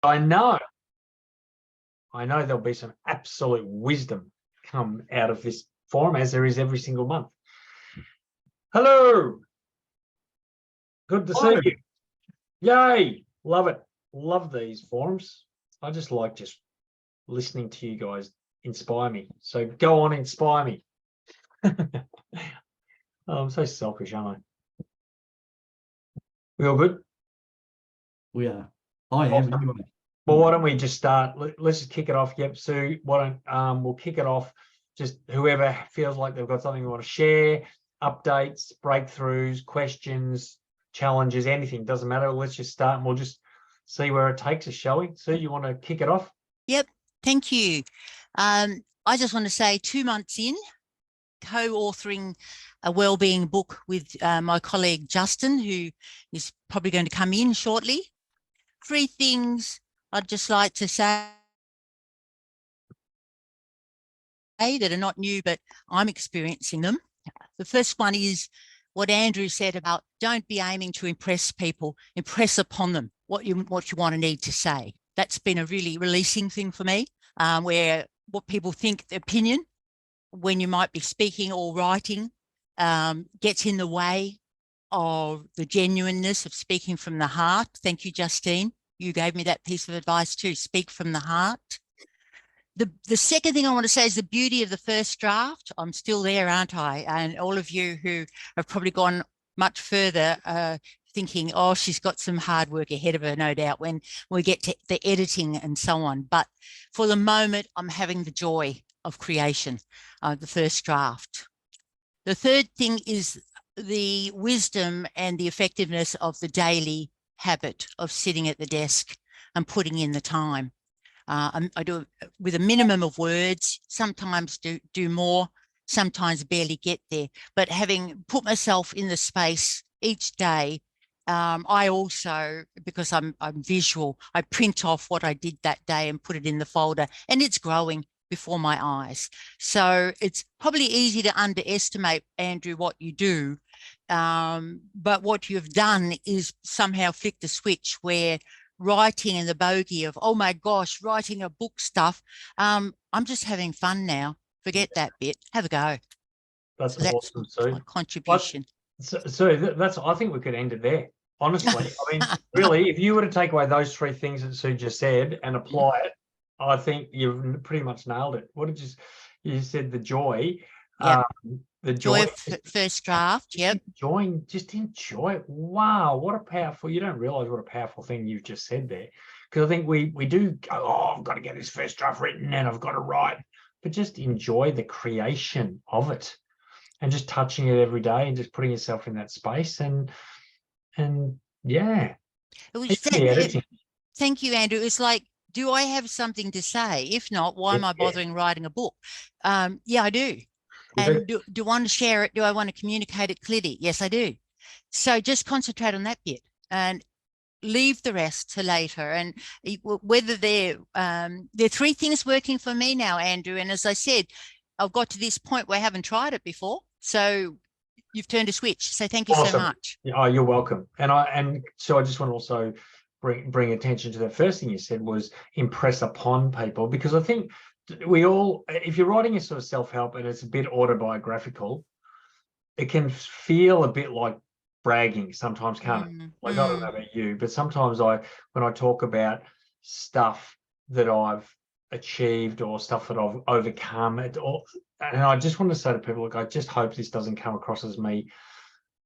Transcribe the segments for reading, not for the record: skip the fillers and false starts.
I know there'll be some absolute wisdom come out of this forum, as there is every single month. Hello. Good to see you. Yay. Love it. Love these forums. I just like just listening to you guys inspire me. So go on, inspire me. Oh, I'm so selfish, aren't I? We all good? We are. I am anyway. Well, why don't we just start? Let's just kick it off. Yep, Sue, why don't we'll kick it off. Just whoever feels like they've got something they want to share, updates, breakthroughs, questions, challenges, anything, doesn't matter. Let's just start and we'll just see where it takes us, shall we? Sue, you want to kick it off? Yep, thank you. I just want to say 2 months in, co-authoring a wellbeing book with my colleague Justin, who is probably going to come in shortly. 3 things I'd just like to say that are not new, but I'm experiencing them. The first one is what Andrew said about don't be aiming to impress people, impress upon them what you want to need to say. That's been a really releasing thing for me, where what people think, the opinion, when you might be speaking or writing, gets in the way of the genuineness of speaking from the heart. Thank you, Justine. You gave me that piece of advice too, speak from the heart. The second thing I want to say is the beauty of the first draft. I'm still there, aren't I? And all of you who have probably gone much further thinking, oh, she's got some hard work ahead of her, no doubt, when we get to the editing and so on. But for the moment, I'm having the joy of creation, the first draft. The third thing is the wisdom and the effectiveness of the daily habit of sitting at the desk and putting in the time. I do it with a minimum of words, sometimes do more, sometimes barely get there. But having put myself in the space each day, I also, because I'm visual, I print off what I did that day and put it in the folder, and it's growing before my eyes. So it's probably easy to underestimate, Andrew, what you do. But what you've done is somehow flick the switch where writing in the bogey of, oh my gosh, writing a book stuff. I'm just having fun now. Forget that bit. Have a go. That's awesome, Sue. My contribution. So that's, I think we could end it there. Honestly, I mean, really, if you were to take away those 3 things that Sue just said and apply it, I think you've pretty much nailed it. What did you said the joy, the joy of first draft. Yep. Just enjoy it. Wow, what a powerful, you don't realize what a powerful thing you've just said there. Because I think we do go, oh, I've got to get this first draft written and I've got to write, but just enjoy the creation of it and just touching it every day and just putting yourself in that space and yeah. Thank you, Andrew. It's like, do I have something to say? If not, why am I bothering writing a book? Yeah, I do. And do I want to share it? Do I want to communicate it clearly? Yes, I do. So just concentrate on that bit and leave the rest to later. And whether there are 3 things working for me now, Andrew. And as I said, I've got to this point where I haven't tried it before. So you've turned a switch. So thank you so much. Oh, you're welcome. And so I just want to also bring attention to the first thing you said was impress upon people, because I think we all, if you're writing a sort of self-help and it's a bit autobiographical, it can feel a bit like bragging sometimes, can't it? Like, I don't know about you, but sometimes when I talk about stuff that I've achieved or stuff that I've overcome, and I just want to say to people, look, I just hope this doesn't come across as me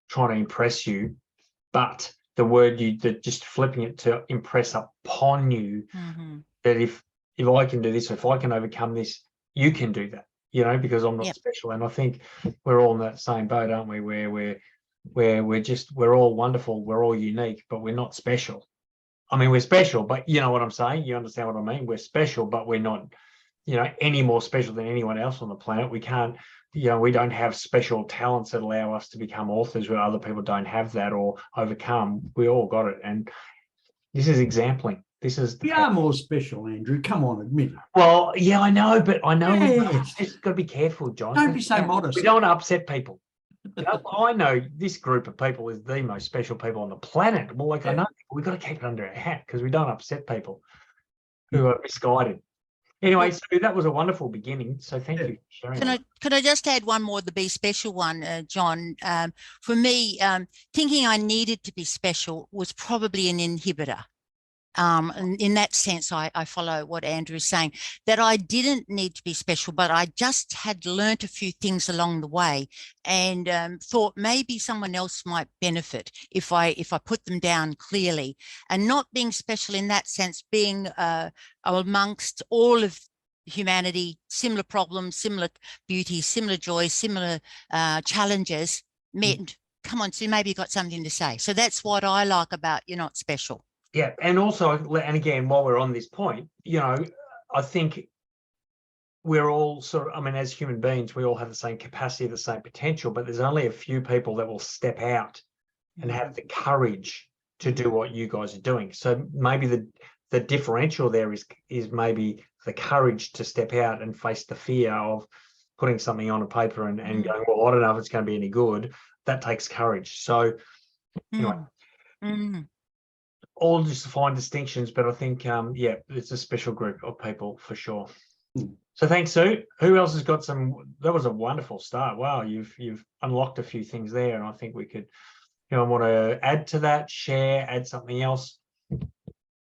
trying to impress you, but the word that just flipping it to impress upon you, that if I can do this, if I can overcome this, you can do that, because I'm not special. And I think we're all in that same boat, aren't we? Where we're all wonderful, we're all unique, but we're not special. I mean, we're special, but you know what I'm saying? You understand what I mean? We're special, but we're not, any more special than anyone else on the planet. We can't, we don't have special talents that allow us to become authors where other people don't have that or overcome. We all got it. And this is exempling. We are more special, Andrew. Come on, admit it. Well, yeah, I know, but I know we've just got to be careful, John. Don't be so modest. We don't want to upset people. I know this group of people is the most special people on the planet. Well, I know we've got to keep it under our hat because we don't upset people. who are misguided. Anyway, so that was a wonderful beginning. So thank Yeah. you for sharing. Can that. could I just add one more, the be special one, John? For me, thinking I needed to be special was probably an inhibitor. And in that sense, I follow what Andrew is saying, that I didn't need to be special, but I just had learnt a few things along the way and thought maybe someone else might benefit if I put them down clearly. And not being special in that sense, being amongst all of humanity, similar problems, similar beauty, similar joys, similar challenges, meant, come on, Sue, maybe you've got something to say. So that's what I like about You're Not Special. Yeah, and also, and again, while we're on this point, I think we're all I mean, as human beings, we all have the same capacity, the same potential, but there's only a few people that will step out and have the courage to do what you guys are doing. So maybe the differential there is maybe the courage to step out and face the fear of putting something on a paper and going, well, I don't know if it's going to be any good. That takes courage. So anyway. All just fine distinctions, but I think yeah, it's a special group of people for sure. So thanks, Sue. Who else has got some? That was a wonderful start. Wow, you've unlocked a few things there, and I think we could, want to add to that, share, add something else.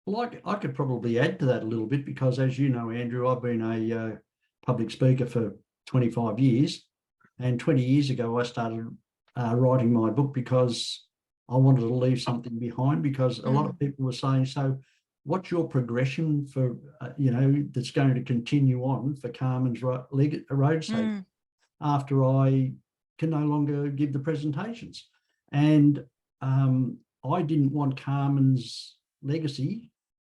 Well, I could probably add to that a little bit because, as you know, Andrew, I've been a public speaker for 25 years, and 20 years ago I started writing my book because I wanted to leave something behind, because a lot of people were saying, so what's your progression for, that's going to continue on for Carmen's road safety after I can no longer give the presentations? And I didn't want Carmen's legacy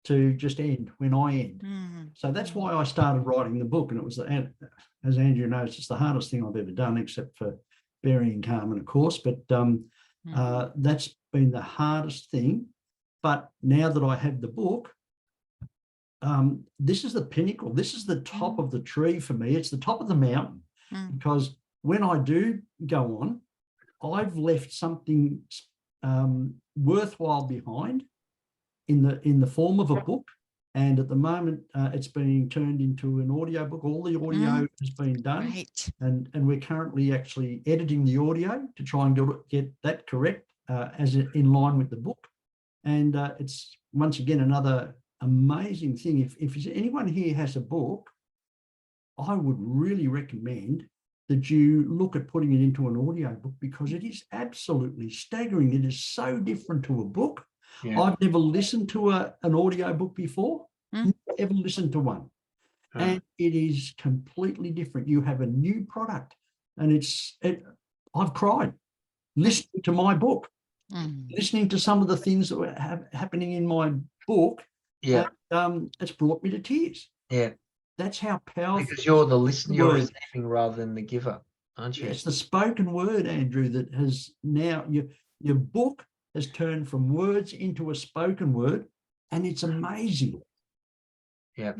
to just end when I end. So that's why I started writing the book. And it was, as Andrew knows, it's the hardest thing I've ever done, except for burying Carmen, of course. But that's been the hardest thing. But now that I have the book, this is the pinnacle. This is the top of the tree for me. It's the top of the mountain, because when I do go on, I've left something worthwhile behind in the form of a book. And at the moment, it's being turned into an audio book. All the audio has been done. Right. And we're currently actually editing the audio to try and get that correct as in line with the book. And it's, once again, another amazing thing. If anyone here has a book, I would really recommend that you look at putting it into an audio book, because it is absolutely staggering. It is so different to a book. Yeah. I've never listened to an audio book before, never ever listened to one. And it is completely different. You have a new product, and I've cried listening to my book, listening to some of the things that were happening in my book. Yeah. And, it's brought me to tears. Yeah. That's how powerful. Because you're the listener, you're receiving rather than the giver, aren't you? It's the spoken word, Andrew, that has now, your book has turned from words into a spoken word, and it's amazing. Yeah.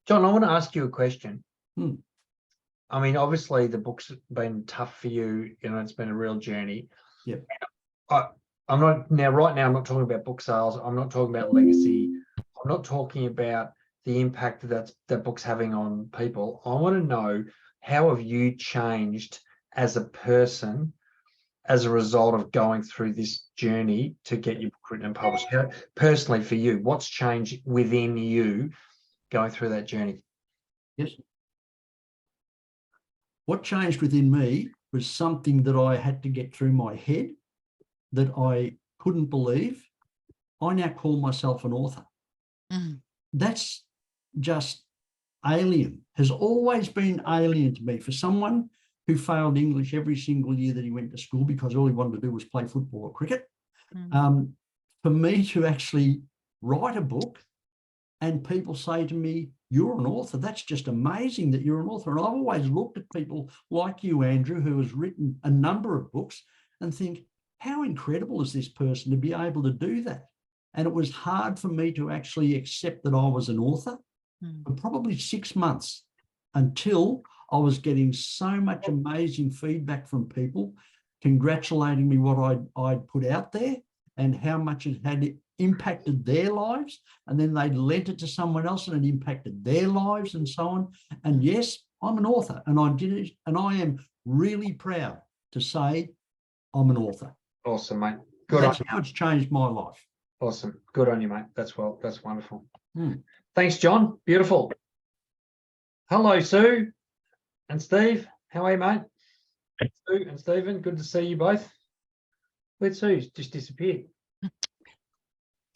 John, I want to ask you a question. I mean, obviously the book's been tough for you. It's been a real journey. Yep. I'm not right now, I'm not talking about book sales. I'm not talking about legacy. I'm not talking about the impact that book's having on people. I want to know, how have you changed as a person as a result of going through this journey to get your book written and published? Personally for you, what's changed within you going through that journey? Yes. What changed within me was something that I had to get through my head that I couldn't believe. I now call myself an author. That's just alien, has always been alien to me. For someone who failed English every single year that he went to school because all he wanted to do was play football or cricket, for me to actually write a book and people say to me, you're an author, that's just amazing that you're an author. And I've always looked at people like you, Andrew, who has written a number of books, and think, how incredible is this person to be able to do that? And it was hard for me to actually accept that I was an author for probably 6 months, until I was getting so much amazing feedback from people congratulating me what I'd put out there and how much it had impacted their lives, and then they lent it to someone else and it impacted their lives and so on. And yes, I'm an author, and I did it, and I am really proud to say I'm an author. Awesome, mate. Good That's on how it's changed my life. you. Awesome. Good on you, mate. That's wonderful. Thanks, John. Beautiful. Hello, Sue and Steve. How are you, mate? Sue and Stephen, good to see you both. Where'd Sue just disappeared?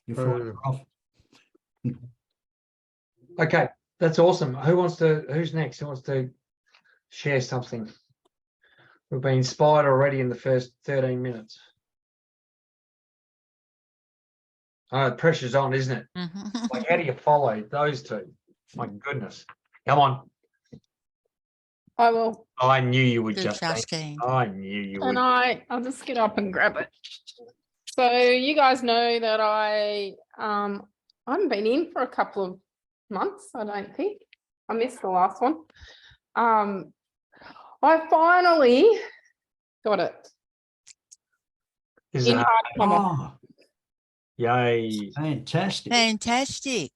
You're flying off. Okay, that's awesome. Who's next? Who wants to share something? We've been inspired already in the first 13 minutes. Oh, the pressure's on, isn't it? Like, how do you follow those two? My goodness. Come on. I will. I knew you would, Good, Justine. Justine. I knew you would. And I'll just get up and grab it. So you guys know that I haven't been in for a couple of months, I don't think. I missed the last one. I finally got it. Is In it? hardcover. Oh, Yay. fantastic. Fantastic.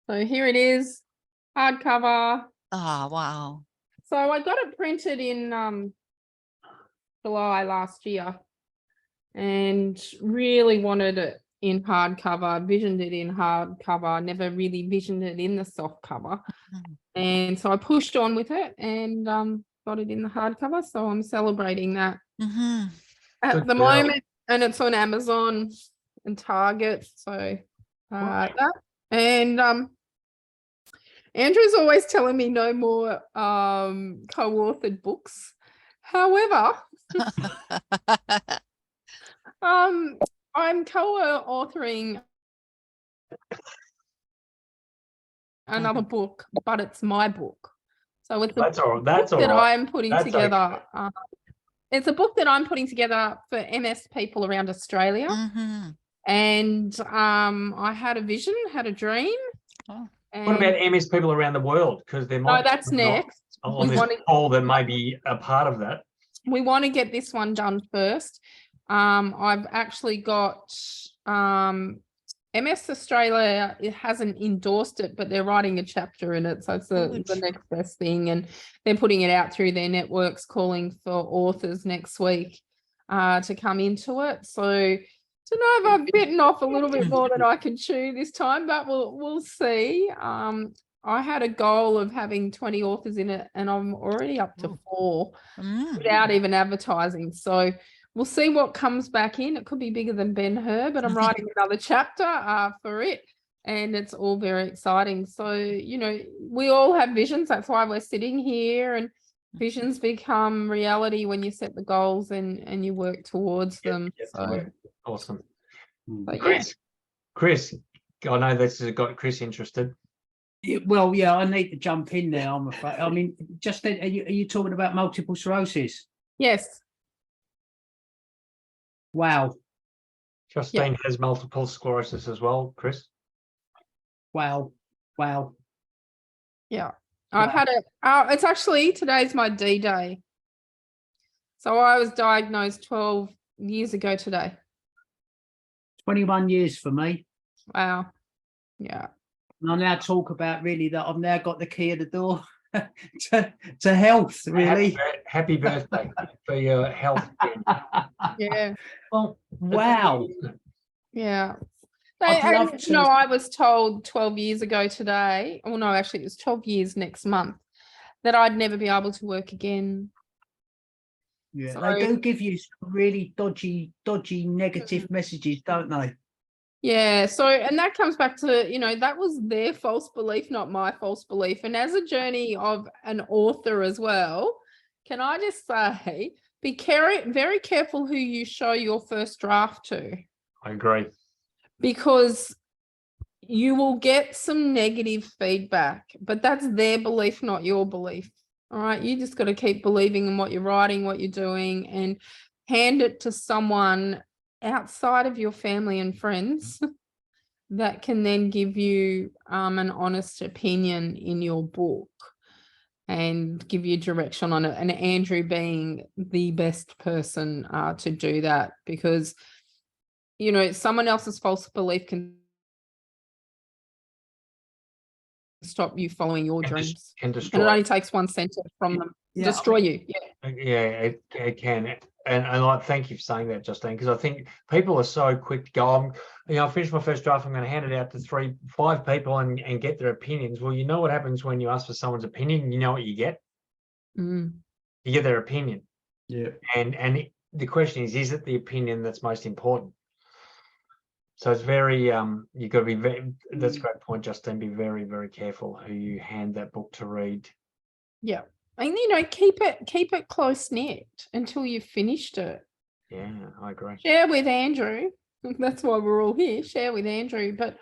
So here it is, hardcover. Oh, wow. So I got it printed in July last year and really wanted it in hardcover, visioned it in hardcover, never really visioned it in the soft cover. And so I pushed on with it and got it in the hardcover. So I'm celebrating that at Good the girl. moment, and it's on Amazon and Target. So that. And Andrew's always telling me no more co-authored books. However, I'm co-authoring another book, but it's my book. So it's That's all book that right. I'm putting That's together. It's a book that I'm putting together for MS people around Australia. And I had a vision, had a dream. Oh. What about MS people around the world? Because there might No, that's be next. on this poll that may be a part of that. We want to get this one done first. I've actually got MS Australia, it hasn't endorsed it, but they're writing a chapter in it. So it's the next best thing. And they're putting it out through their networks, calling for authors next week to come into it. So I don't know if I've bitten off a little bit more than I can chew this time, but we'll see. I had a goal of having 20 authors in it, and I'm already up to 4 without even advertising. So we'll see what comes back in. It could be bigger than Ben-Hur, but I'm writing another chapter for it, and it's all very exciting. So, you know, we all have visions. That's why we're sitting here, and visions become reality when you set the goals and you work towards them. So Awesome. but Chris, I know this has got Chris interested. Well, yeah, I need to jump in there, I'm afraid. I mean, just are you talking about multiple sclerosis? yes. Wow. Justine has multiple sclerosis as well, Chris. Wow. Yeah. I've had it. It's actually, today's my D-Day. So I was diagnosed 12 years ago today. 21 years for me. Wow. Yeah. And I now talk about really that I've now got the key of the door to health, really. Happy birthday for your health. Yeah. Well, wow. Yeah. I'd love And, to- you know, I was told 12 years ago today, oh no, actually it was 12 years next month, that I'd never be able to work again. Yeah, So- they do give you some really dodgy, negative messages, don't they? Yeah. So, and that comes back to, you know, that was their false belief, not my false belief. And as a journey of an author as well, can I just say, be very careful who you show your first draft to. I agree. Because you will get some negative feedback, but that's their belief, not your belief. All right. You just got to keep believing in what you're writing, what you're doing, and hand it to someone outside of your family and friends that can then give you an honest opinion in your book and give you direction on it. And Andrew being the best person to do that, because you know, someone else's false belief can stop you following your dreams. Can And it destroy. only takes one sentence from them. Yeah, Destroy you. Yeah. Yeah, it can. And like, thank you for saying that, Justine, because I think people are so quick to go, I finished my first draft, I'm going to hand it out to 3-5 people and get their opinions. Well, you know what happens when you ask for someone's opinion? You know what you get? You get their opinion. Yeah. And the question is it the opinion that's most important? So it's very, you've got to be very, that's a great point, Justine, be very, very careful who you hand that book to read. Yeah. And, you know, keep it close knit until you've finished it. Yeah, I agree. Share with Andrew. That's why we're all here. Share with Andrew. But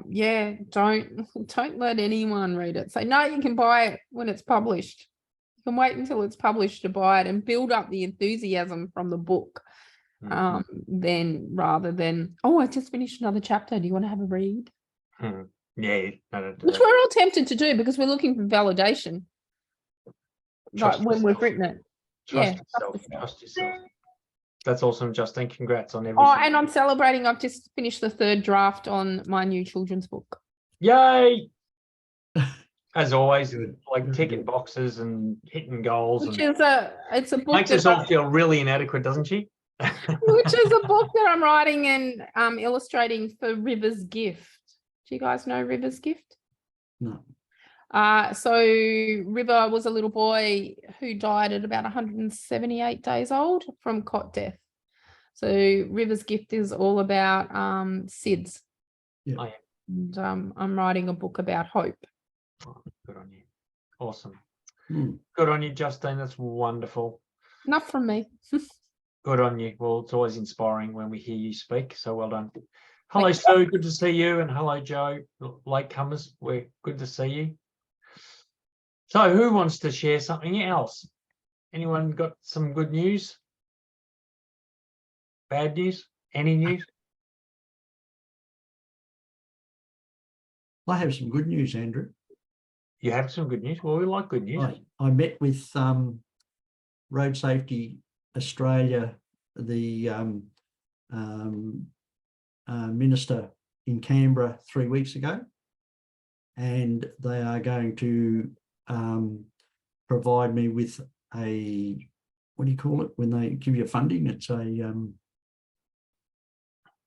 yeah, don't let anyone read it. Say, no, you can buy it when it's published. You can wait until it's published to buy it and build up the enthusiasm from the book. Then rather than, oh, I just finished another chapter. Do you want to have a read? Yeah, no, don't do Which that. we're all tempted to do because we're looking for validation. Trust Like when we've yourself. written it. Trust Yeah, yourself. Trust yourself. That's awesome, Justine. Congrats on everything. Oh, and I'm celebrating. I've just finished the 3rd draft on my new children's book. Yay! As always, Good. like ticking boxes and hitting goals, Which and is it's a book makes that us all feel really inadequate, doesn't she? which is a book that I'm writing and illustrating for River's Gift. Do you guys know River's Gift? No. So River was a little boy who died at about 178 days old from cot death. So River's Gift is all about SIDS. Yeah. Oh, yeah. And I'm writing a book about hope. Oh, good on you. Awesome. Mm. Good on you, Justine. That's wonderful. Enough from me. Good on you. Well, it's always inspiring when we hear you speak. So well done. Hello, Sue. Good to see you. And hello, Joe. Latecomers. We're good to see you. So who wants to share something else? Anyone got some good news? Bad news? Any news? I have some good news, Andrew. You have some good news? Well, we like good news. I met with Road Safety Australia, the minister in Canberra 3 weeks ago, and they are going to provide me with a, what do you call it when they give you funding? It's a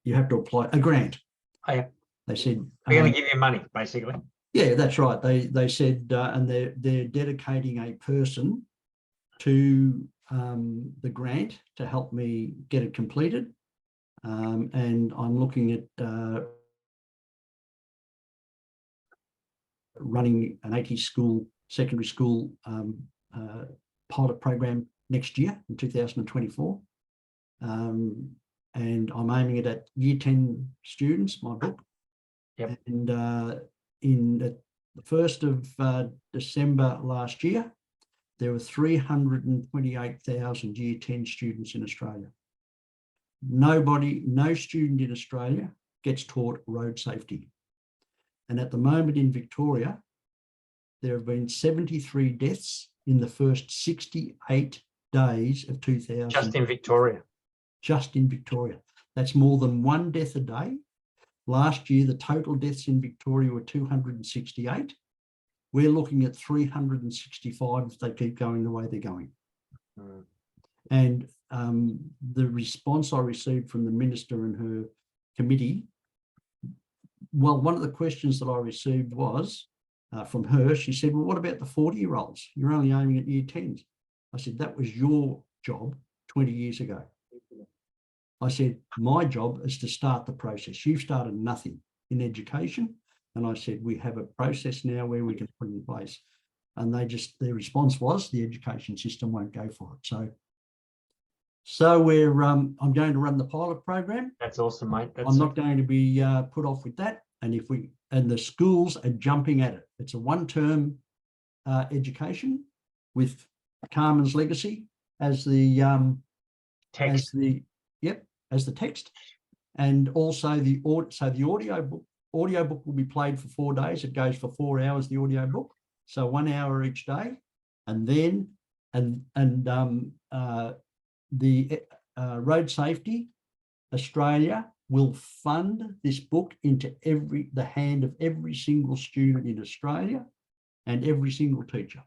you have to apply a grant. Oh, yeah. They said They're going to give you money, basically. yeah, that's right. They said, and they're dedicating a person to the grant to help me get it completed, and I'm looking at running an 80 school secondary school pilot program next year in 2024, and I'm aiming it at year 10 students. My book. Yep. And in the 1st of December last year, there were 328,000 year 10 students in Australia. No student in Australia gets taught road safety. And at the moment in Victoria, there have been 73 deaths in the first 68 days of 2000. Just in Victoria. Just in Victoria. That's more than 1 death a day. Last year, the total deaths in Victoria were 268. We're looking at 365 if they keep going the way they're going. And the response I received from the minister and her committee, well, one of the questions that I received was from her, she said, well, what about the 40-year-olds? You're only aiming at year 10s. I said, that was your job 20 years ago. I said, my job is to start the process. You've started nothing in education. And I said, we have a process now where we can put it in place. And their response was the education system won't go for it. So we're, I'm going to run the pilot program. That's awesome, mate. I'm not going to be put off with that. And the schools are jumping at it. It's a 1-term education with Carmen's Legacy as the text. As the text, and also the audio book. Audio book will be played for 4 days. It goes for 4 hours. The audio book, so 1 hour each day, and then the road safety Australia will fund this book into the hand of every single student in Australia and every single teacher.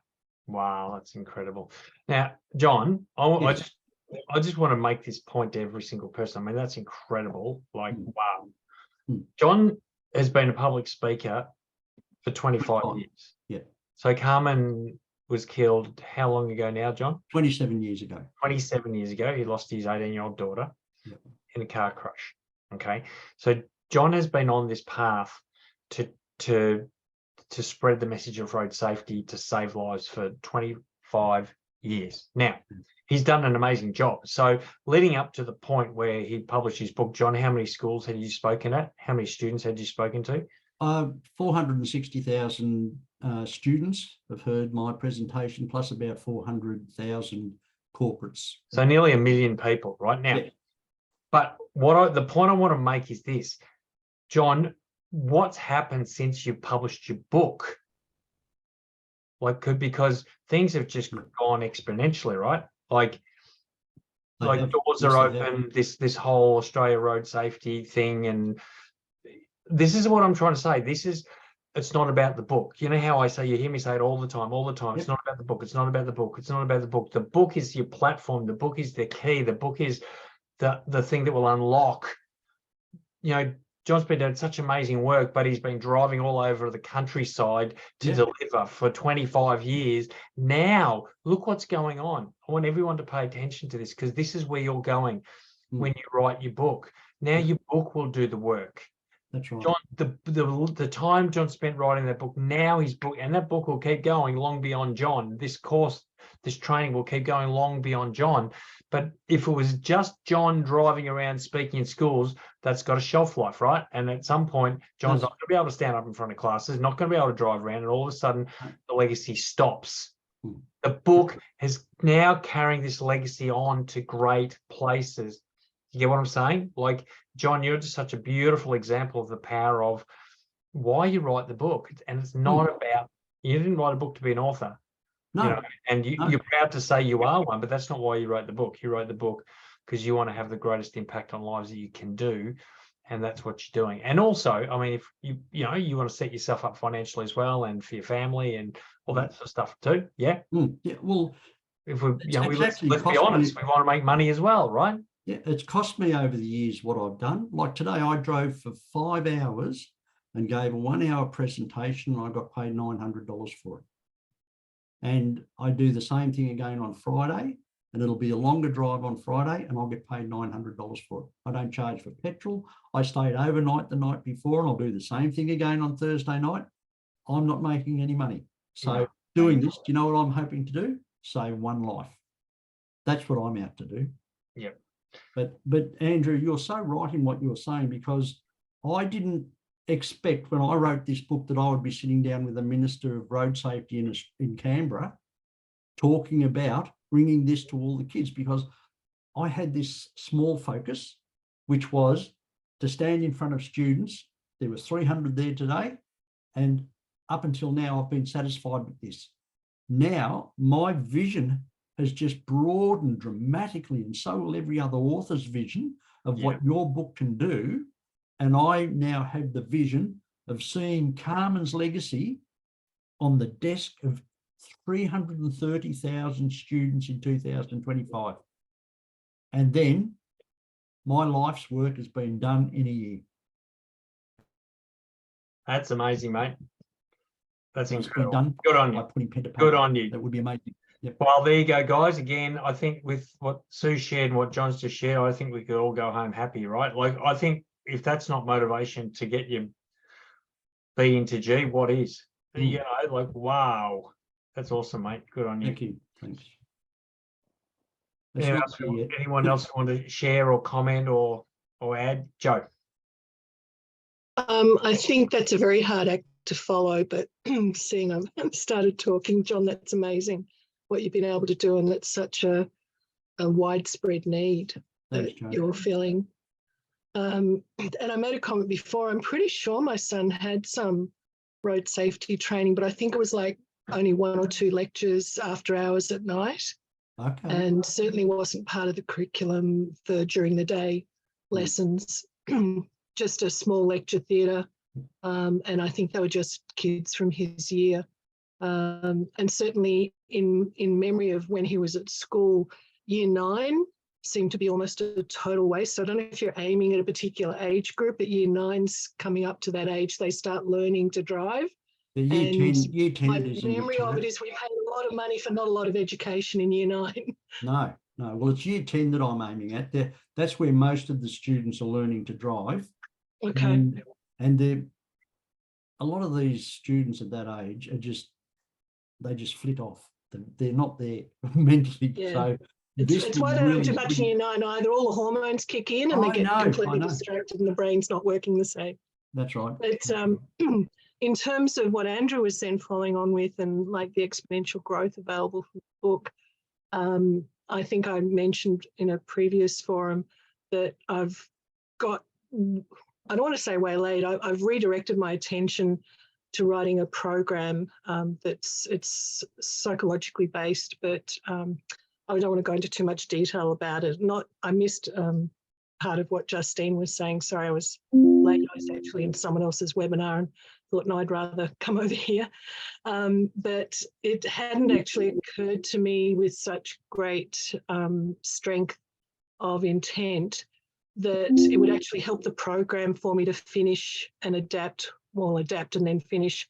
Wow, that's incredible. Now, John, Yes. I just want to make this point to every single person. I mean, that's incredible. Like, wow. John has been a public speaker for 25 years. Yeah. So Carmen was killed how long ago now, John? 27 years ago. 27 years ago. He lost his 18-year-old daughter Yep. in a car crash. Okay. So John has been on this path to spread the message of road safety, to save lives for 25 years. Now, he's done an amazing job. So leading up to the point where he published his book, John, how many schools had you spoken at? How many students had you spoken to? 460,000 students have heard my presentation, plus about 400,000 corporates. So nearly 1 million people right now. Yeah. But the point I want to make is this, John, what's happened since you published your book? Because things have just gone exponentially, right? Like doors are open, this whole Australia road safety thing. And this is what I'm trying to say. It's not about the book. You know how I say, you hear me say it all the time. Yep. It's not about the book. It's not about the book. It's not about the book. The book is your platform. The book is the key. The book is the thing that will unlock. John's been doing such amazing work, but he's been driving all over the countryside to deliver for 25 years. Now, look what's going on. I want everyone to pay attention to this, because this is where you're going when you write your book. Now your book will do the work. That's right. John, the time John spent writing that book, now his book, and that book will keep going long beyond John. This course, this training will keep going long beyond John. But if it was just John driving around speaking in schools, that's got a shelf life, right? And at some point, John's not going to be able to stand up in front of classes, not going to be able to drive around, and all of a sudden the legacy stops. The book is now carrying this legacy on to great places. You get what I'm saying? Like, John, you're just such a beautiful example of the power of why you write the book. And it's not about, you didn't write a book to be an author. No. You're proud to say you are one, but that's not why you wrote the book. You wrote the book because you want to have the greatest impact on lives that you can do. And that's what you're doing. And also, I mean, if you want to set yourself up financially as well, and for your family and all that sort of stuff too. Yeah. Yeah. Well, if let's be honest, we want to make money as well, right? Yeah, it's cost me over the years what I've done. Like today, I drove for 5 hours and gave a 1-hour presentation, and I got paid $900 for it. And I do the same thing again on Friday, and it'll be a longer drive on Friday, and I'll get paid $900 for it. I don't charge for petrol. I stayed overnight the night before, and I'll do the same thing again on Thursday night. I'm not making any money. So doing this, do you know what I'm hoping to do? Save one life. That's what I'm out to do. Yep. But Andrew, you're so right in what you're saying, because I didn't expect when I wrote this book that I would be sitting down with the Minister of Road Safety in Canberra talking about bringing this to all the kids, because I had this small focus, which was to stand in front of students. There were 300 there today, and up until now, I've been satisfied with this. Now, my vision has just broadened dramatically, and so will every other author's vision of what your book can do. And I now have the vision of seeing Carmen's legacy on the desk of 330,000 students in 2025. And then my life's work has been done in a year. That's amazing, mate. That's incredible. Done Good on you. by putting pen to paper. Good on you. That would be amazing. Yep. Well, there you go, guys. Again, I think with what Sue shared and what John's just shared, I think we could all go home happy, right? Like, I think if that's not motivation to get you B into G, what is? You know, like, wow. That's awesome, mate. Good on you. Thank you. Thanks. Anyone else want to share or comment or add? Joe? I think that's a very hard act to follow, but seeing I've started talking, John, that's amazing what you've been able to do, and that's such a widespread need that you're feeling. And I made a comment before, I'm pretty sure my son had some road safety training, but I think it was like only 1 or 2 lectures after hours at night. Okay. And certainly wasn't part of the curriculum during the day lessons, just a small lecture theatre. And I think they were just kids from his year. And certainly in memory of when he was at school, year 9 seemed to be almost a total waste. So I don't know if you're aiming at a particular age group, but year 9's coming up to that age, they start learning to drive. The year 10 my it is, isn't it, memory of it is we paid a lot of money for not a lot of education in year 9. No. Well, it's year 10 that I'm aiming at. That's where most of the students are learning to drive. Okay. And a lot of these students at that age they just flit off. They're not there mentally. Yeah. So it's why they don't do much in year 9 either. All the hormones kick in and they get completely distracted and the brain's not working the same. That's right. But in terms of what Andrew was then following on with and like the exponential growth available from the book, I think I mentioned in a previous forum that I've got, I don't want to say waylaid, I've redirected my attention to writing a program it's psychologically based, but I don't want to go into too much detail about it. I missed part of what Justine was saying. Sorry, I was late. I was actually in someone else's webinar and thought, no, I'd rather come over here. But it hadn't actually occurred to me with such great strength of intent that it would actually help the program for me to finish and adapt and then finish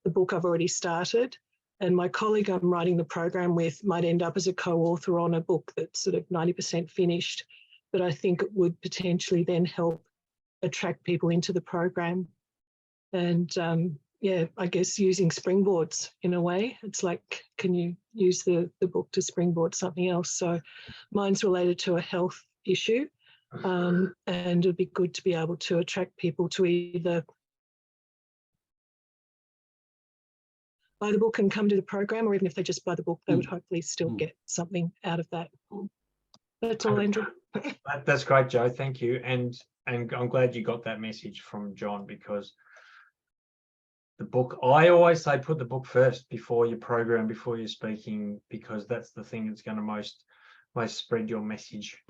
the book I've already started. And my colleague I'm writing the program with might end up as a co-author on a book that's sort of 90% finished, but I think it would potentially then help attract people into the program. And I guess using springboards in a way. It's like, can you use the book to springboard something else? So mine's related to a health issue. And it'd be good to be able to attract people to either buy the book and come to the program, or even if they just buy the book, they would hopefully still get something out of that. That's all, Andrew. That's great, Jo. Thank you. And I'm glad you got that message from John, because the book, I always say, put the book first before your program, before you're speaking, because that's the thing that's going to most spread your message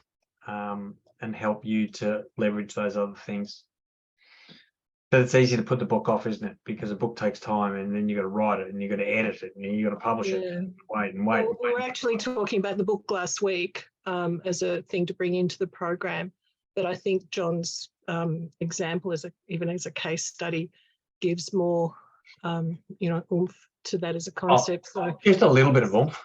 and help you to leverage those other things. But it's easy to put the book off, isn't it? Because a book takes time, and then you've got to write it, and you've got to edit it, and you've got to publish it. And wait. Well, we were actually talking about the book last week as a thing to bring into the program. But I think John's example, even as a case study, gives more, oomph to that as a concept. So just a little bit of oomph.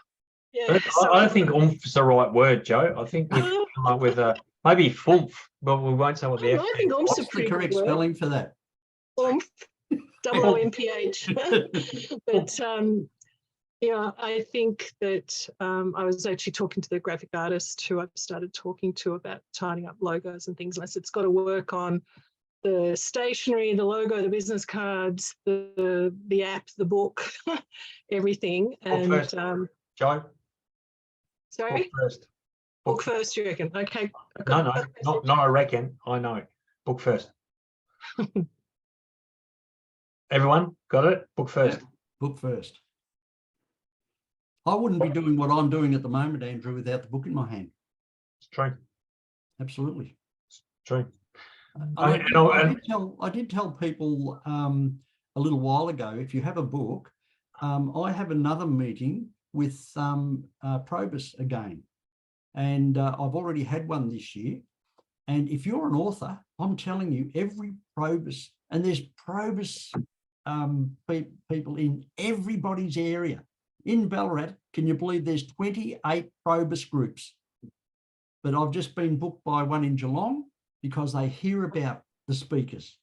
Yeah. I don't think oomph is the right word, Jo. I think you can come up with maybe foomph, but we won't say what the F. I think oomph is a pretty correct good spelling for that. Oomph, OOMPH. But I think that I was actually talking to the graphic artist who I've started talking to about tidying up logos and things. And I said, it's got to work on the stationery, the logo, the business cards, the app, the book, everything. And Jo? Sorry? Book first. Book first, you reckon? Okay. No, not I reckon. I know. Book first. Everyone got it? Book first. Yeah, book first. I wouldn't be doing what I'm doing at the moment, Andrew, without the book in my hand. It's true. Absolutely. It's true. I did tell people a little while ago, if you have a book, I have another meeting with Probus again. And I've already had one this year. And if you're an author, I'm telling you, every Probus, and there's Probus people in everybody's area. In Ballarat, can you believe there's 28 Probus groups? But I've just been booked by one in Geelong because they hear about the speakers.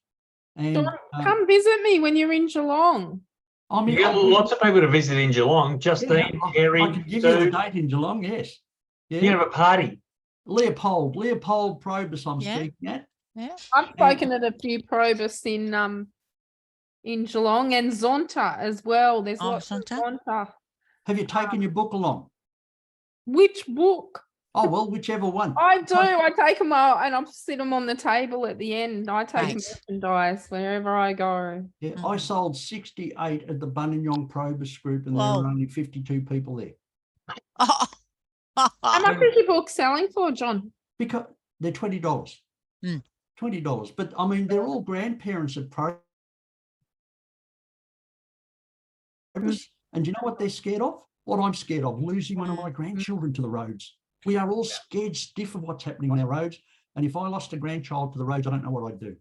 And come visit me when you're in Geelong. I mean, you got lots of people to visit in Geelong. Justine, Terry, I could give you the date in Geelong, yes. Yeah. You have a party. Leopold Probus I'm speaking at. Yeah. I've spoken at a few Probus in Geelong and Zonta as well. There's lots of Zonta. Have you taken your book along? Which book? Oh, well, whichever one. I do. I take them out and I sit them on the table at the end. I take merchandise wherever I go. Yeah, I sold 68 at the Buninyong Probus group, and there were only 52 people there. How much is your book selling for, John? Because they're $20. $20. But I mean, they're all grandparents of progress. And you know what they're scared of? What I'm scared of, losing one of my grandchildren to the roads. We are all scared stiff of what's happening on our roads. And if I lost a grandchild to the roads, I don't know what I'd do.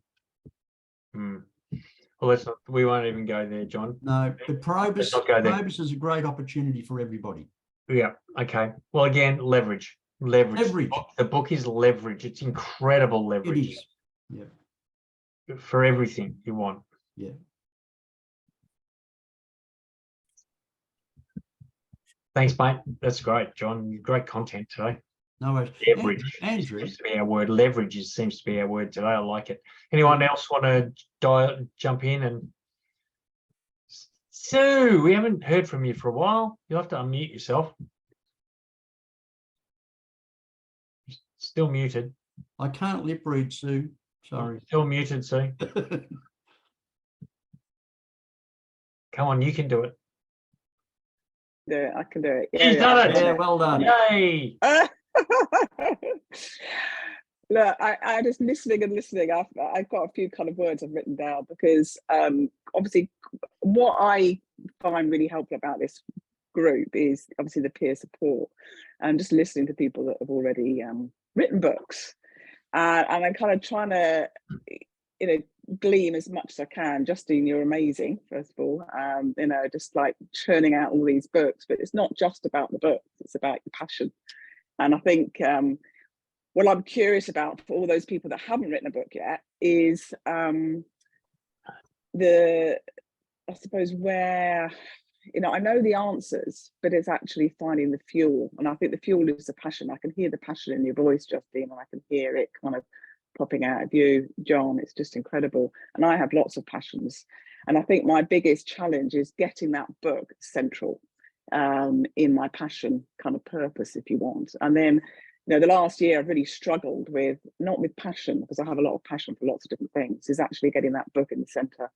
Well, let's not, we won't even go there, John. No, but Let's not go there. Probus is a great opportunity for everybody. Yeah. Okay. Well, again, leverage. The book is leverage. It's incredible leverage. It is. Yeah. For everything you want. Yeah. Thanks, mate. That's great, John. Great content today. No worries. Leverage Andrew. seems to be our word. Leverage seems to be our word today. I like it. Anyone else want to jump in? And Sue, we haven't heard from you for a while. You'll have to unmute yourself. Still muted. I can't lip read, Sue. Sorry. Still muted, Sue. Come on, you can do it. Yeah, I can do it. He's done it. Yeah, well done. Yay. Look, I just listening. I've got a few kind of words I've written down because obviously what I find really helpful about this group is obviously the peer support and just listening to people that have already written books. And I'm kind of trying to, glean as much as I can. Justine, you're amazing, first of all. Just like churning out all these books, but it's not just about the books, it's about your passion. And I think what I'm curious about for all those people that haven't written a book yet is I suppose where, I know the answers, but it's actually finding the fuel. And I think the fuel is the passion. I can hear the passion in your voice, Justine, and I can hear it kind of popping out of you, John. It's just incredible. And I have lots of passions. And I think my biggest challenge is getting that book central in my passion kind of purpose, if you want. And then, the last year I've really struggled with, not with passion, because I have a lot of passion for lots of different things, is actually getting that book in the center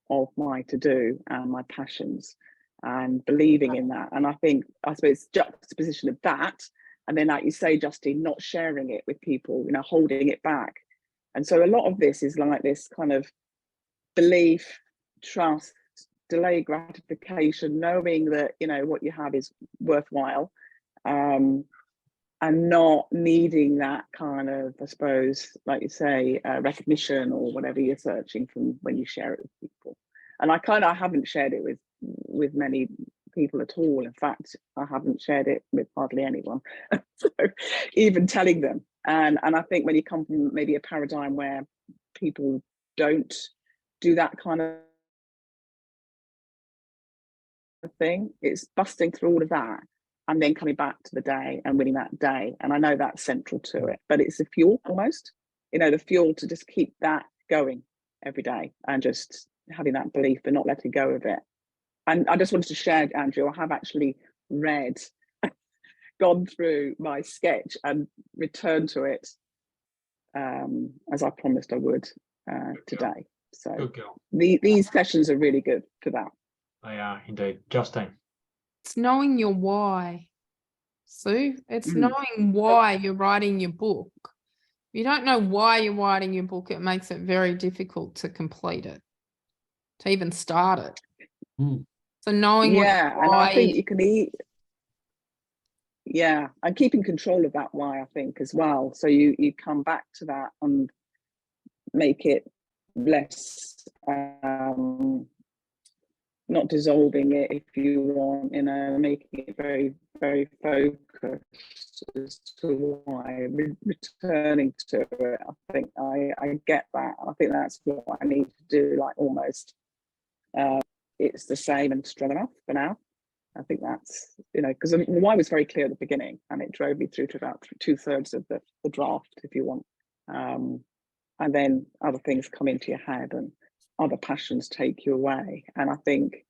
of my to-do and my passions and believing in that. And I suppose juxtaposition of that, and then like you say, Justine, not sharing it with people, holding it back. And so a lot of this is like this kind of belief, trust, delayed gratification, knowing that, what you have is worthwhile, and not needing that kind of, I suppose, like you say, recognition or whatever you're searching from when you share it with people. And I haven't shared it with many people at all. In fact, I haven't shared it with hardly anyone. So even telling them. And I think when you come from maybe a paradigm where people don't do that kind of thing, it's busting through all of that and then coming back to the day and winning that day. And I know that's central to it, but it's the fuel almost, the fuel to just keep that going every day and just having that belief but not letting go of it. And I just wanted to share, Andrew, I have actually gone through my sketch and returned to it as I promised I would today. So Good girl. These sessions are really good for that. They are indeed. Justine. It's knowing your why, Sue. It's knowing why you're writing your book. If you don't know why you're writing your book, it makes it very difficult to complete it, to even start it. So knowing and I think you can and keeping control of that why, I think, as well. So you come back to that and make it less not dissolving it, if you want, making it very, very focused as to why, returning to it. I think I get that. I think that's what I need to do, like almost. It's the same and strong enough for now. I think that's, because the why was very clear at the beginning and it drove me through to about 2/3 of the draft, if you want. And then other things come into your head and other passions take you away. And I think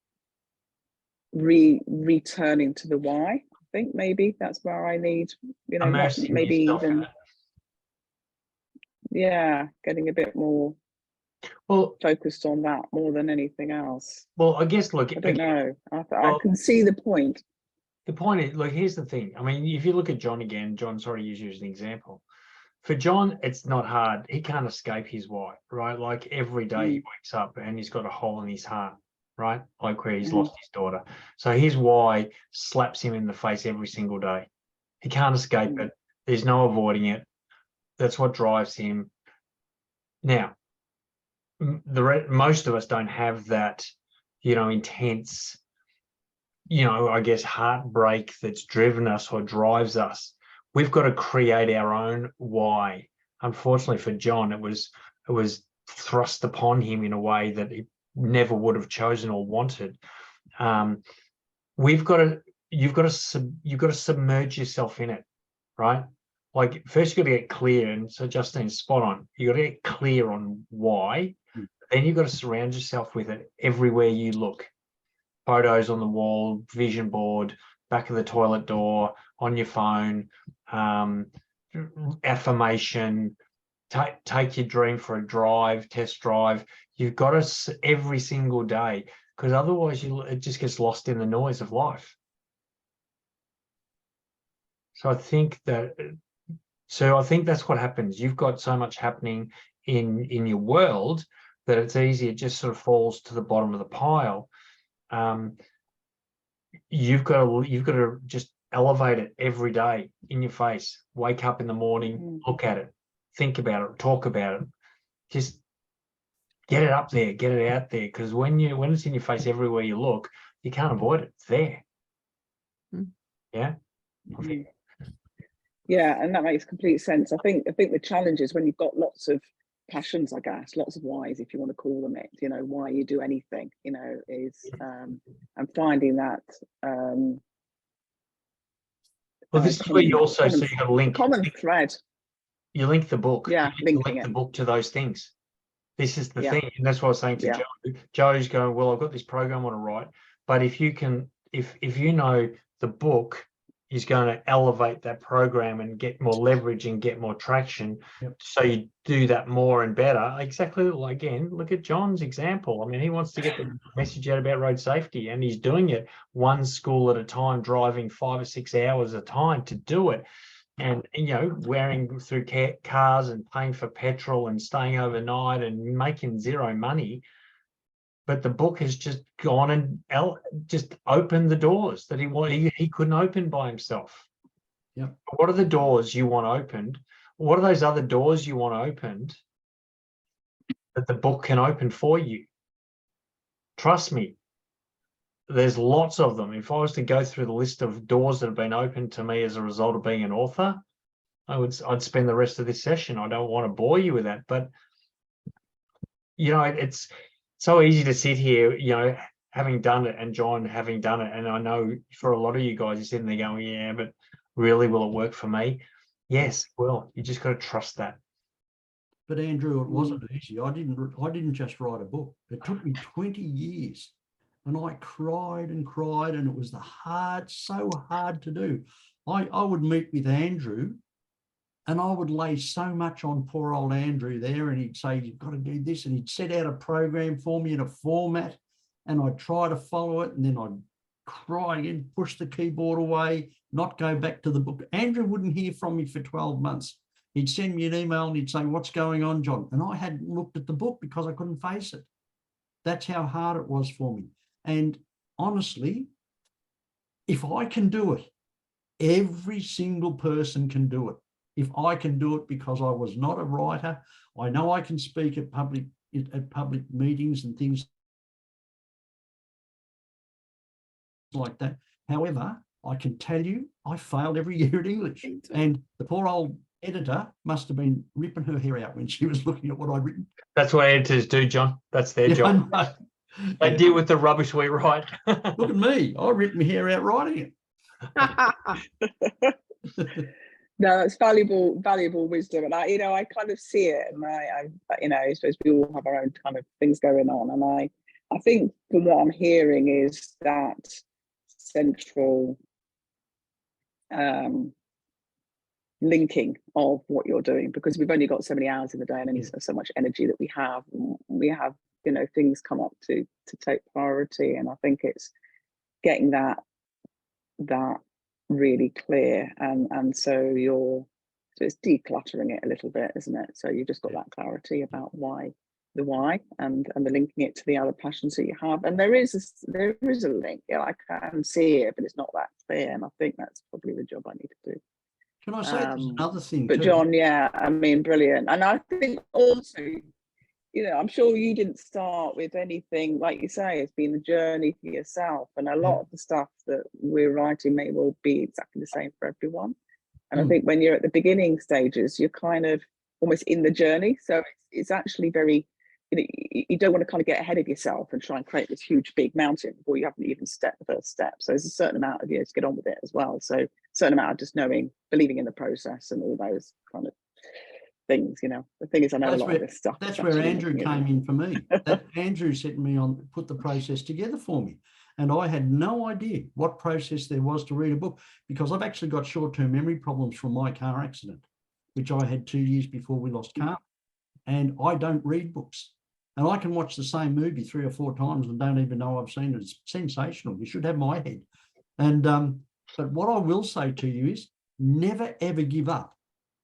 returning to the why, I think maybe that's where I need, maybe even, getting a bit more focused on that more than anything else. Well, I guess, look, I don't know. I can see the point. The point is, look, here's the thing. I mean, if you look at John again, John's already used you as an example. For John, it's not hard. He can't escape his why, right? Like every day he wakes up and he's got a hole in his heart, right? Like where he's lost his daughter. So his why slaps him in the face every single day. He can't escape it. There's no avoiding it. That's what drives him. Now, most of us don't have that, intense, I guess, heartbreak that's driven us or drives us. We've got to create our own why. Unfortunately for John, it was thrust upon him in a way that he never would have chosen or wanted. You've got to submerge yourself in it, right? Like first you got to get clear, and so Justine's spot on. You got to get clear on why, then you've got to surround yourself with it everywhere you look. Photos on the wall, vision board, back of the toilet door, on your phone, affirmation, take your dream for a drive, test drive. You've got to every single day, because otherwise it just gets lost in the noise of life. So I think that's what happens. You've got so much happening in your world that it's easy, it just sort of falls to the bottom of the pile. You've got to just elevate it every day in your face. Wake up in the morning, look at it, think about it, talk about it. Just get it up there, get it out there, because when it's in your face everywhere you look, you can't avoid it. It's there. Yeah. Yeah, and that makes complete sense. I think the challenge is when you've got lots of passions, I guess, lots of whys, if you want to call them it, why you do anything, is I'm finding that well, this is where you also so you got to link common thread. You link the book. Yeah, link the book to those things. This is the thing, and that's what I was saying to Joe. Joe's going, well, I've got this program I want to write, but if you know the book is going to elevate that program and get more leverage and get more traction, so you do that more and better. Exactly. Again, look at John's example. I mean, he wants to get the message out about road safety, and he's doing it one school at a time, driving 5 or 6 hours a time to do it. And wearing through cars and paying for petrol and staying overnight and making zero money, but the book has just gone and just opened the doors that he couldn't open by himself. Yeah. What are the doors you want opened? What are those other doors you want opened that the book can open for you? Trust me, there's lots of them. If I was to go through the list of doors that have been opened to me as a result of being an author, I'd spend the rest of this session. I don't want to bore you with that, but it's so easy to sit here, having done it, and John having done it, and I know for a lot of you guys, you're sitting there going, yeah, but really, will it work for me? Yes, well, you just got to trust that. But Andrew, it wasn't easy. I didn't just write a book. It took me 20 years. And I cried and cried, and it was so hard to do. I would meet with Andrew, and I would lay so much on poor old Andrew there, and he'd say, you've got to do this, and he'd set out a program for me in a format, and I'd try to follow it, and then I'd cry again, push the keyboard away, not go back to the book. Andrew wouldn't hear from me for 12 months. He'd send me an email and he'd say, what's going on, John? And I hadn't looked at the book because I couldn't face it. That's how hard it was for me. And honestly, if I can do it, every single person can do it. If I can do it because I was not a writer, I know I can speak at public meetings and things like that. However, I can tell you, I failed every year at English. And the poor old editor must have been ripping her hair out when she was looking at what I'd written. That's what editors do, John. That's their job. They deal with the rubbish we write. Look at me. I ripped my hair out writing it. No, it's valuable wisdom, and I kind of see it, and I suppose we all have our own kind of things going on, and I think from what I'm hearing is that central linking of what you're doing, because we've only got so many hours in the day and only so much energy that we have. Things come up to take priority, and I think it's getting that really clear, and so you're So it's decluttering it a little bit, isn't it? So you've just got that clarity about the why, and the linking it to the other passions that you have. And there is a link. Yeah, I can see it, but it's not that clear. And I think that's probably the job I need to do. Can I say there's another thing But too? John, yeah, I mean, brilliant. And I think also, you know, I'm sure you didn't start with anything, like you say, it's been a journey for yourself. And a lot of the stuff that we're writing may well be exactly the same for everyone. And I think when you're at the beginning stages, you're kind of almost in the journey. So it's actually very, you know, you don't want to kind of get ahead of yourself and try and create this huge big mountain before you haven't even stepped the first step. So there's a certain amount of years to get on with it as well. So a certain amount of just knowing, believing in the process and all those kind of things, you know. The thing is, I know a lot of this stuff. That's where Andrew came in for me. Andrew set me on, put the process together for me. And I had no idea what process there was to read a book, because I've actually got short-term memory problems from my car accident, which I had 2 years before we lost Carmen. And I don't read books. And I can watch the same movie 3 or 4 times and don't even know I've seen it. It's sensational. You should have my head. And but what I will say to you is never, ever give up.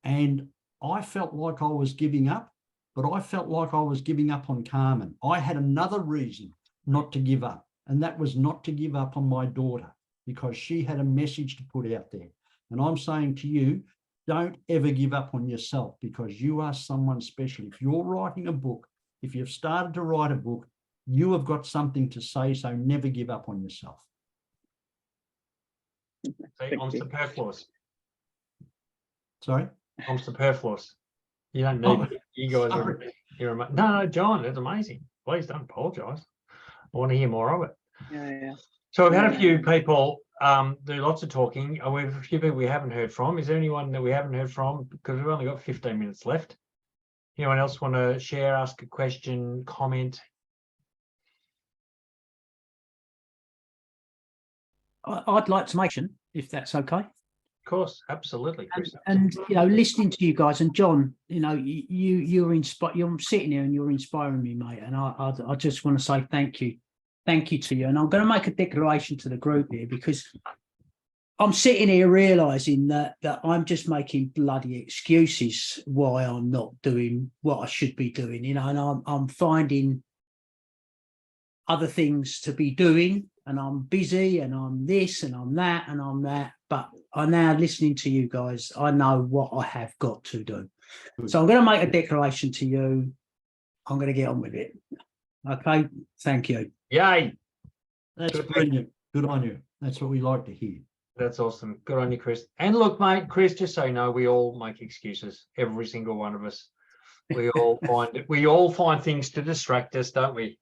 And I felt like I was giving up, but I felt like I was giving up on Carmen. I had another reason not to give up, and that was not to give up on my daughter, because she had a message to put out there. And I'm saying to you, don't ever give up on yourself, because you are someone special. If you're writing a book, if you've started to write a book, you have got something to say, so never give up on yourself. I'm superfluous. Sorry? I'm superfluous. You don't need it. You guys are, no, John, it's amazing. Please don't apologise. I want to hear more of it. Yeah. So we've had a few people do lots of talking. We have a few people we haven't heard from. Is there anyone that we haven't heard from? Because we've only got 15 minutes left. Anyone else want to share, ask a question, comment? I'd like to make one, if that's okay. Of course, absolutely, Chris. And you know, listening to you guys, and John, you know, you're inspired. You're sitting here and you're inspiring me, mate. And I just want to say thank you to you. And I'm going to make a declaration to the group here, because I'm sitting here realizing that I'm just making bloody excuses why I'm not doing what I should be doing. You know, and I'm finding other things to be doing, and I'm busy, and I'm this, and I'm that, and I'm that. But I'm now listening to you guys. I know what I have got to do. So I'm going to make a declaration to you. I'm going to get on with it. Okay. Thank you. Yay. That's brilliant. Good on you. That's what we like to hear. That's awesome. Good on you, Chris. And look, mate, Chris, just so you know, we all make excuses. Every single one of us. We all find things to distract us, don't we?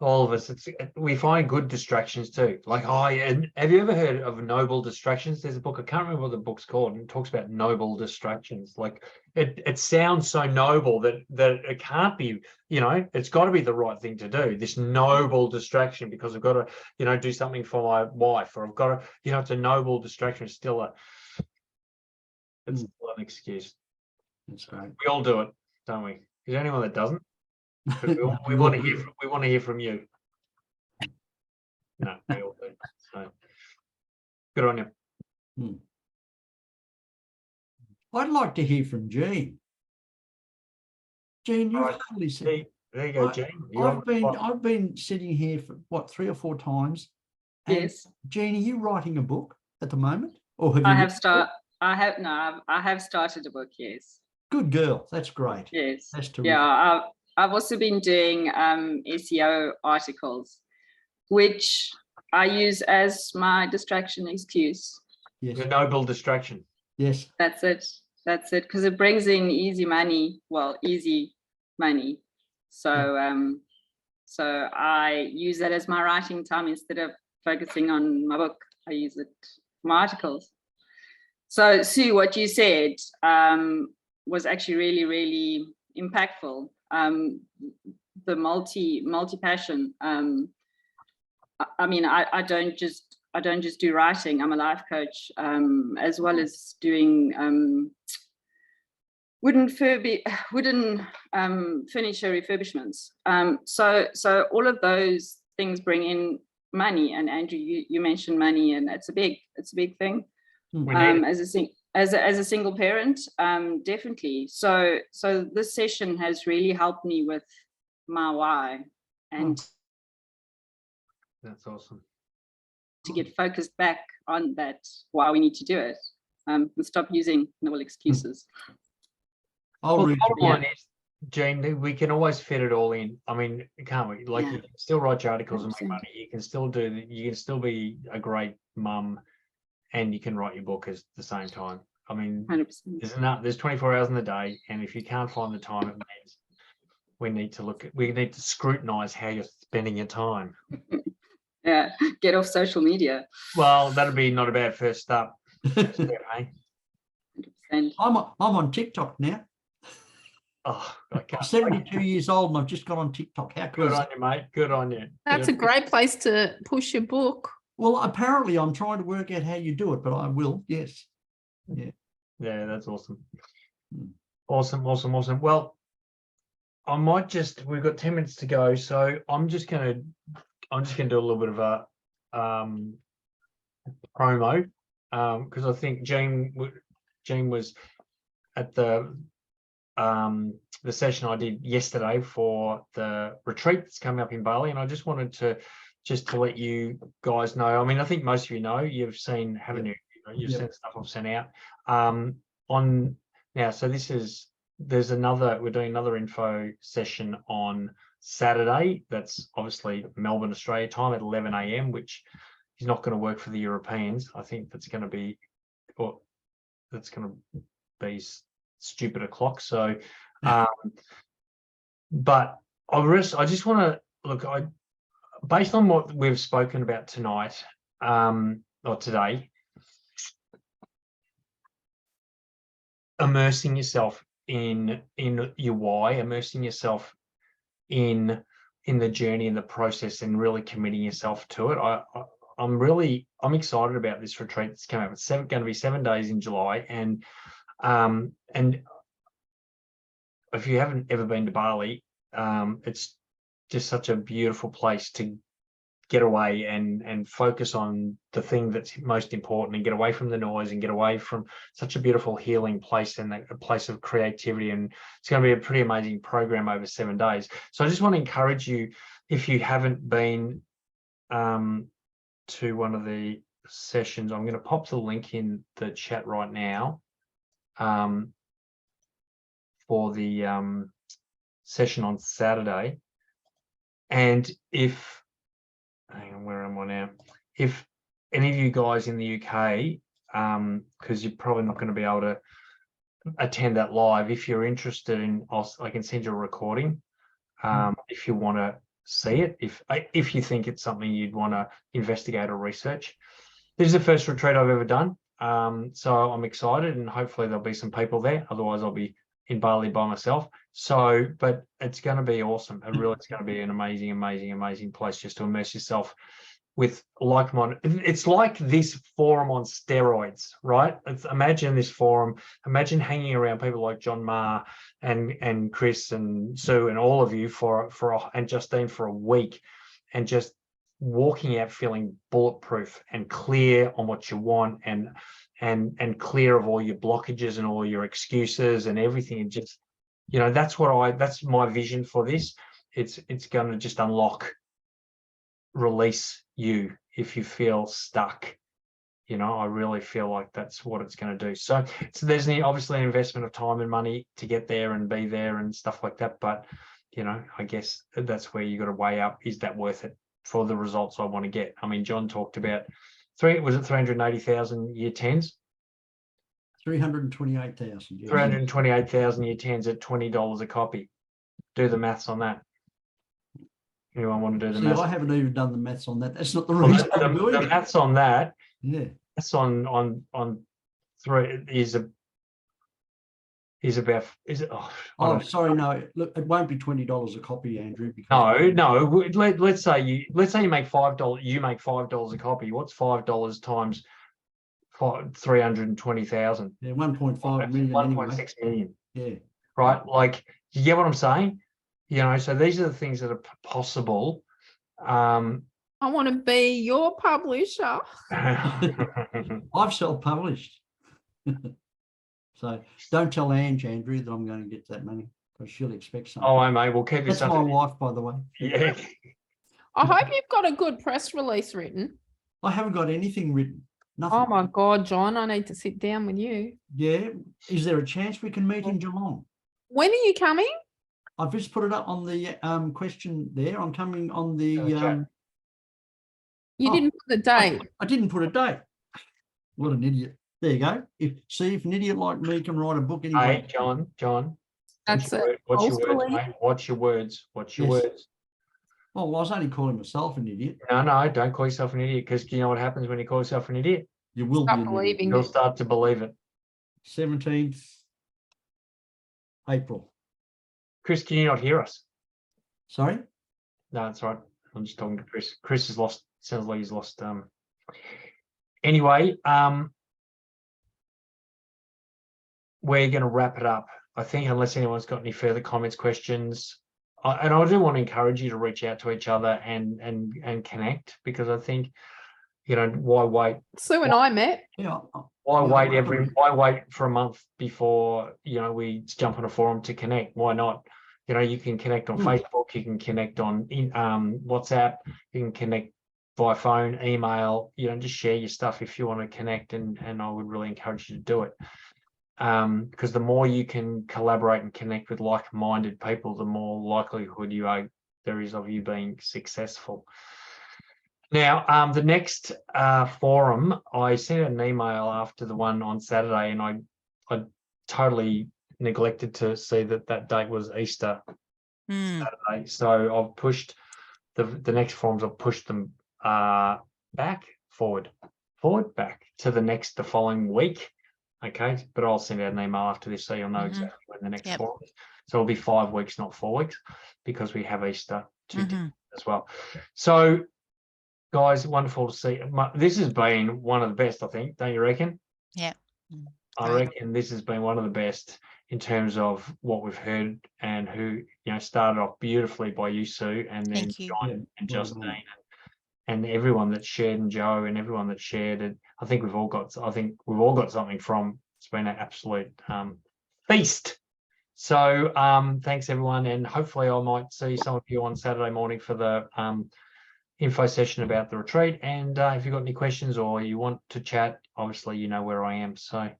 All of us. We find good distractions too. Like, and have you ever heard of noble distractions? There's a book, I can't remember what the book's called, and it talks about noble distractions. Like it sounds so noble that it can't be, you know, it's got to be the right thing to do. This noble distraction, because I've got to, you know, do something for my wife, or I've got to, you know, it's a noble distraction. It's still an excuse. That's great. We all do it, don't we? Is there anyone that doesn't? We want to hear from you. No, we all do. So good on you. I'd like to hear from Jean. Jean, you've hardly said. There you go, Jean. I've been sitting here for what, 3 or 4 times. Yes. Jean, are you writing a book at the moment, or have you? I have started a book. Yes. Good girl. That's great. Yes. That's terrific. Yeah. I've also been doing SEO articles, which I use as my distraction excuse. Yes. A noble distraction. Yes. That's it. Because it brings in easy money. So so I use that as my writing time instead of focusing on my book. I use it for my articles. So Sue, what you said was actually really, really impactful. The multi-passion. I mean, I don't just do writing. I'm a life coach, as well as doing wooden furniture refurbishments. So all of those things bring in money. And Andrew, you mentioned money, and it's a big thing. As a as a single parent, definitely. So this session has really helped me with my why, and That's awesome. to get focused back on that, why we need to do it, and stop using all excuses. I'll Well, the read bottom you. line is, Jean, we can always fit it all in. I mean, can't we? Like, Yeah. you can still write your articles and make 100%. money. You can still you can still be a great mum, and you can write your book at the same time. I mean, 100%. there's 24 hours in the day, and if you can't find the time, it means we need to scrutinize how you're spending your time. Yeah, get off social media. Well, that'd be not a bad first step, eh? 100%. I'm on TikTok now. Oh, I I'm can't. 72 years old and I've just got on TikTok. How cool Good is on that? you, mate. Good on you. That's a great place to push your book. Well, apparently I'm trying to work out how you do it, but I will. Yes. Yeah, that's awesome. Hmm. Awesome. Well, we've got 10 minutes to go, so I'm just gonna do a little bit of a promo, because I think Jean was at the session I did yesterday for the retreat that's coming up in Bali, and I just wanted to let you guys know. I mean, I think most of you know, you've seen, haven't you? You've seen the stuff I've sent out. On now, so we're doing another info session on Saturday. That's obviously Melbourne, Australia time at 11 a.m, which is not going to work for the Europeans. I think that's going to be stupid o'clock. So, but I just want to look. Based on what we've spoken about tonight, or today, immersing yourself in your why, immersing yourself in the journey and the process, and really committing yourself to it. I'm excited about this retreat that's coming up. It's going to be 7 days in July, and if you haven't ever been to Bali, it's just such a beautiful place to get away and focus on the thing that's most important, and get away from the noise, and get away from such a beautiful healing place, and a place of creativity. And it's going to be a pretty amazing program over 7 days. So I just want to encourage you, if you haven't been to one of the sessions, I'm going to pop the link in the chat right now for the session on Saturday. And hang on, where am I now? If any of you guys in the UK, because you're probably not going to be able to attend that live, if you're interested in, I can send you a recording if you want to see it, if you think it's something you'd want to investigate or research. This is the first retreat I've ever done, so I'm excited, and hopefully there'll be some people there. Otherwise I'll be in Bali by myself. So, but it's going to be awesome. It's going to be an amazing place just to immerse yourself with like-minded. It's like this forum on steroids, right? Imagine this forum. Imagine hanging around people like John Marr and Chris and Sue and all of you and Justine for a week, and just walking out feeling bulletproof and clear on what you want, and clear of all your blockages and all your excuses and everything. And just, that's my vision for this. It's going to just unlock, release you if you feel stuck. I really feel like that's what it's going to do. So there's obviously an investment of time and money to get there and be there and stuff like that. But, I guess that's where you got to weigh up, is that worth it for the results I want to get? I mean, John talked about 380,000 year 10s? 328,000. Yes. 328,000 year 10s at $20 a copy. Do the maths on that. Anyone want to do the maths? I haven't even done the maths on that. That's not the reason I'm doing the it. maths on that. Yeah. That's on three is about. Oh, sorry, no. Look, it won't be $20 a copy, Andrew. Because no. Let's say you make $5. You make $5 a copy. What's $5 times 320,000? Yeah, 1.5 million. 1.6 million. Yeah. Right. Like, you get what I'm saying? So these are the things that are possible. I want to be your publisher. I've self-published. So don't tell Ange, Andrew, that I'm going to get that money because she'll expect something. Oh, I may. We'll keep this That's under. my wife, by the way. Yeah. I hope you've got a good press release written. I haven't got anything written. Nothing. Oh my God, John, I need to sit down with you. Yeah. Is there a chance we can meet in Geelong? When are you coming? I've just put it up on the question there. I'm coming on the. chat. You Oh, didn't put the date. I didn't put a date. What an idiot. There you go. If an idiot like me can write a book anyway. Hey, John. That's it. What's your words, Hopefully. mate? What's your words? What's your Yes. words? Oh, well, I was only calling myself an idiot. No, don't call yourself an idiot, because you know what happens when you call yourself an idiot? You will Stop be an idiot. believing You'll it. start to believe it. 17th April. Chris, can you not hear us? Sorry? No, that's right. I'm just talking to Chris. Chris has lost, sounds like he's lost. Anyway, we're going to wrap it up, I think, unless anyone's got any further comments, questions. And I do want to encourage you to reach out to each other and connect, because I think, you know, why wait? Sue and I met. Yeah. Why Yeah, why wait for a month before, you know, we jump on a forum to connect? Why not? You know, you can connect on Facebook, you can connect on WhatsApp, you can connect by phone, email, you know, just share your stuff if you want to connect, and I would really encourage you to do it. Because the more you can collaborate and connect with like-minded people, the more likelihood there is of you being successful. Now, the next forum, I sent an email after the one on Saturday, and I totally neglected to see that date was Easter Saturday. So I've pushed the next forums. I've pushed them back, forward, back to the following week. Okay, but I'll send out an email after this, so you'll know exactly when the next forum is. So it'll be 5 weeks, not 4 weeks, because we have Easter to do as well. So, guys, wonderful to see. This has been one of the best, I think. Don't you reckon? Yeah. I reckon this has been one of the best in terms of what we've heard, and who, you know, started off beautifully by you, Sue, and then John and Justine, and everyone that shared, and Joe, and everyone that shared it. I think we've all got something from. It's been an absolute feast. So thanks everyone, and hopefully I might see some of you on Saturday morning for the info session about the retreat. And if you've got any questions or you want to chat, obviously you know where I am. So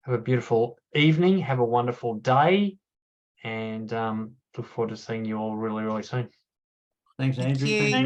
have a beautiful evening, have a wonderful day, and look forward to seeing you all really, really soon. Thanks, Andrew. Thank you.